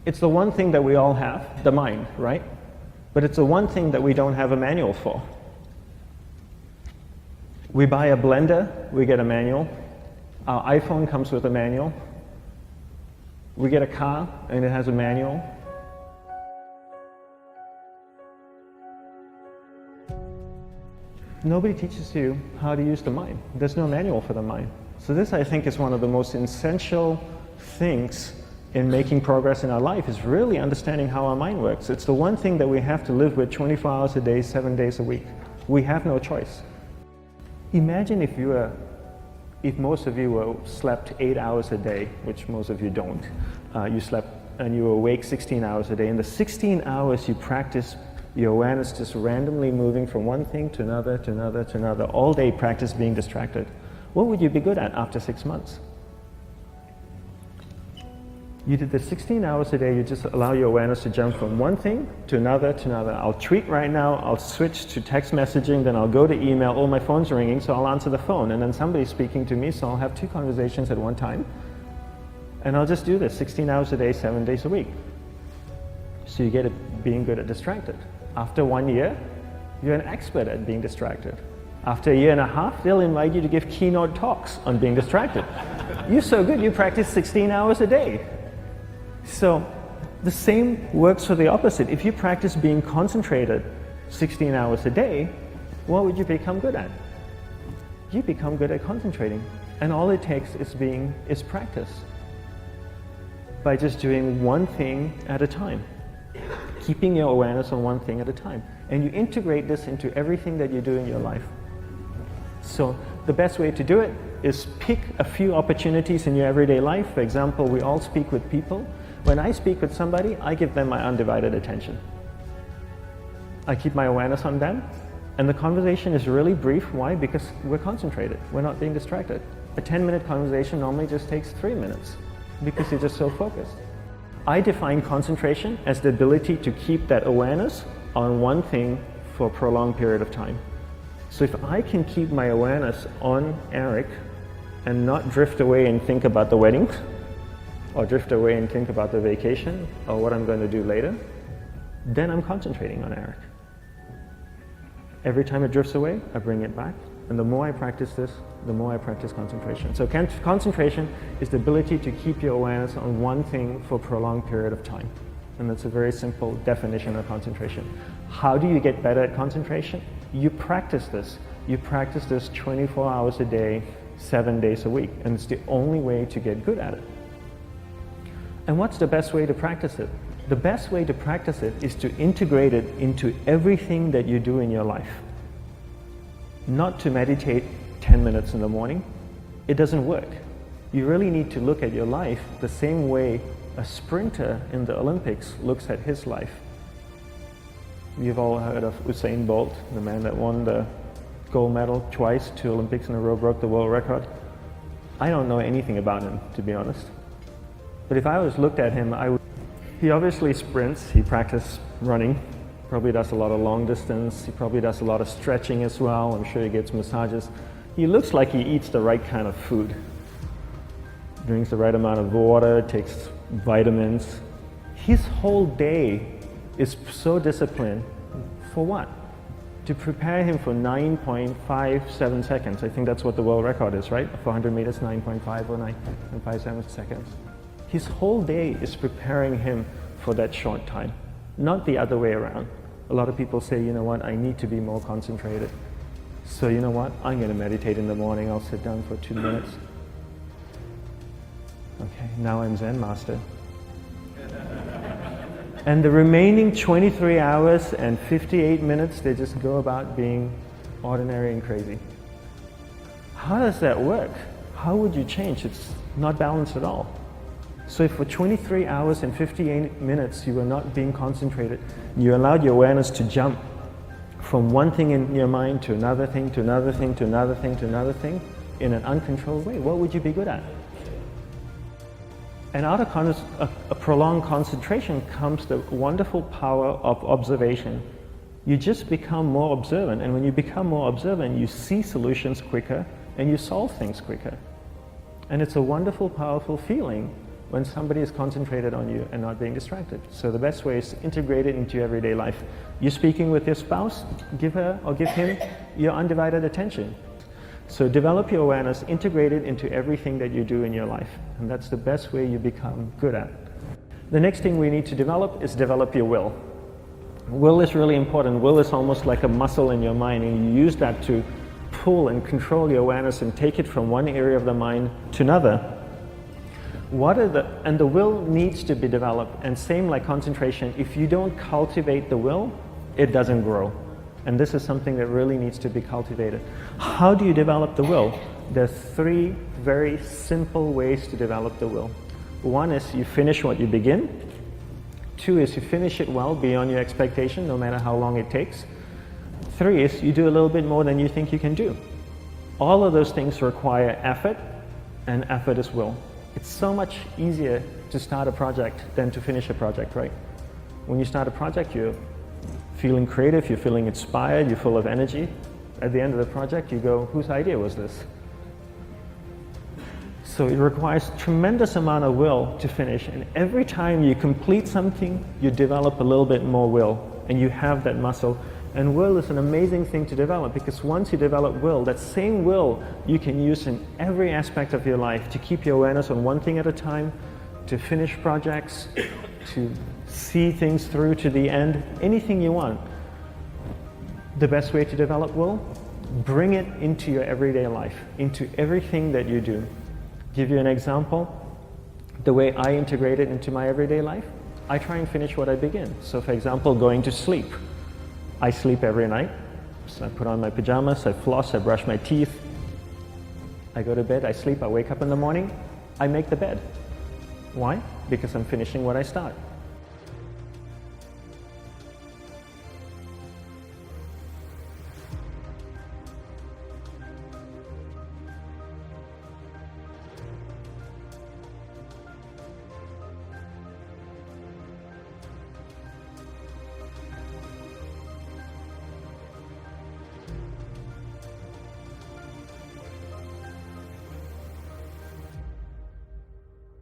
It's the one thing that we all have, the mind, right? But it's the one thing that we don't have a manual for. We buy a blender, we get a manual. Our iPhone comes with a manual. We get a car and it has a manual. Nobody teaches you how to use the mind. There's no manual for the mind. So this, I think, is one of the most essential things in making progress in our life, is really understanding how our mind works. It's the one thing that we have to live with 24 hours a day, 7 days a week. We have no choice. Imagine if most of you slept 8 hours a day, which most of you don't. You slept and you were awake 16 hours a day. In the 16 hours you practice your awareness just randomly moving from one thing to another, to another, to another. All day practice being distracted. What would you be good at after 6 months? You did the 16 hours a day, you just allow your awareness to jump from one thing to another, to another. I'll tweet right now, I'll switch to text messaging, then I'll go to email. Oh, my phone's ringing, so I'll answer the phone. And then somebody's speaking to me, so I'll have 2 conversations at one time. And I'll just do this 16 hours a day, 7 days a week. So you get it being good at distracted. After 1 year, you're an expert at being distracted. After a year and a half, they'll invite you to give keynote talks on being distracted. You're so good, you practice 16 hours a day. So the same works for the opposite. If you practice being concentrated 16 hours a day, what would you become good at? You become good at concentrating. And all it takes is practice. By just doing one thing at a time. Keeping your awareness on one thing at a time. And you integrate this into everything that you do in your life. So the best way to do it is pick a few opportunities in your everyday life. For example, we all speak with people. When I speak with somebody, I give them my undivided attention. I keep my awareness on them, and the conversation is really brief. Why? Because we're concentrated. We're not being distracted. A 10-minute conversation normally just takes 3 minutes because you're just so focused. I define concentration as the ability to keep that awareness on one thing for a prolonged period of time. So if I can keep my awareness on Eric and not drift away and think about the wedding, or drift away and think about the vacation, or what I'm going to do later, then I'm concentrating on Eric. Every time it drifts away, I bring it back. And the more I practice this, the more I practice concentration. So concentration is the ability to keep your awareness on one thing for a prolonged period of time. And that's a very simple definition of concentration. How do you get better at concentration? You practice this. You practice this 24 hours a day, 7 days a week. And it's the only way to get good at it. And what's the best way to practice it? The best way to practice it is to integrate it into everything that you do in your life. Not to meditate 10 minutes in the morning. It doesn't work. You really need to look at your life the same way a sprinter in the Olympics looks at his life. You've all heard of Usain Bolt, the man that won the gold medal twice, 2 Olympics in a row, broke the world record. I don't know anything about him, to be honest. But if I was looked at him, he obviously sprints, he practices running, probably does a lot of long distance, he probably does a lot of stretching as well, I'm sure he gets massages. He looks like he eats the right kind of food. Drinks the right amount of water, takes vitamins. His whole day is so disciplined. For what? To prepare him for 9.57 seconds. I think that's what the world record is, right? 400 meters, 9.5 or 9.57 seconds. His whole day is preparing him for that short time, not the other way around. A lot of people say, you know what, I need to be more concentrated. So you know what, I'm going to meditate in the morning, I'll sit down for 2 minutes. Okay, now I'm Zen master. And the remaining 23 hours and 58 minutes, they just go about being ordinary and crazy. How does that work? How would you change? It's not balanced at all. So if for 23 hours and 58 minutes you were not being concentrated, you allowed your awareness to jump from one thing in your mind to another thing, to another thing, to another thing, to another thing, in an uncontrolled way, what would you be good at? And out of a prolonged concentration comes the wonderful power of observation. You just become more observant, and when you become more observant, you see solutions quicker and you solve things quicker. And it's a wonderful, powerful feeling when somebody is concentrated on you and not being distracted. So the best way is to integrate it into your everyday life. You're speaking with your spouse, give her or give him your undivided attention. So develop your awareness, integrate it into everything that you do in your life. And that's the best way you become good at. The next thing we need to develop is develop your will. Will is really important. Will is almost like a muscle in your mind, and you use that to pull and control your awareness and take it from one area of the mind to another. And the will needs to be developed, and same like concentration, if you don't cultivate the will, it doesn't grow. And this is something that really needs to be cultivated. How do you develop the will? There's 3 very simple ways to develop the will. 1 is you finish what you begin. 2 is you finish it well beyond your expectation, no matter how long it takes. 3 is you do a little bit more than you think you can do. All of those things require effort, and effort is will. It's so much easier to start a project than to finish a project, right? When you start a project, you're feeling creative, you're feeling inspired, you're full of energy. At the end of the project, you go, whose idea was this? So it requires tremendous amount of will to finish, and every time you complete something, you develop a little bit more will, and you have that muscle. And will is an amazing thing to develop, because once you develop will, that same will you can use in every aspect of your life to keep your awareness on one thing at a time, to finish projects, to see things through to the end, anything you want. The best way to develop will, bring it into your everyday life, into everything that you do. Give you an example, the way I integrate it into my everyday life, I try and finish what I begin. So for example, going to sleep. I sleep every night, so I put on my pajamas, I floss, I brush my teeth, I go to bed, I sleep, I wake up in the morning, I make the bed. Why? Because I'm finishing what I start.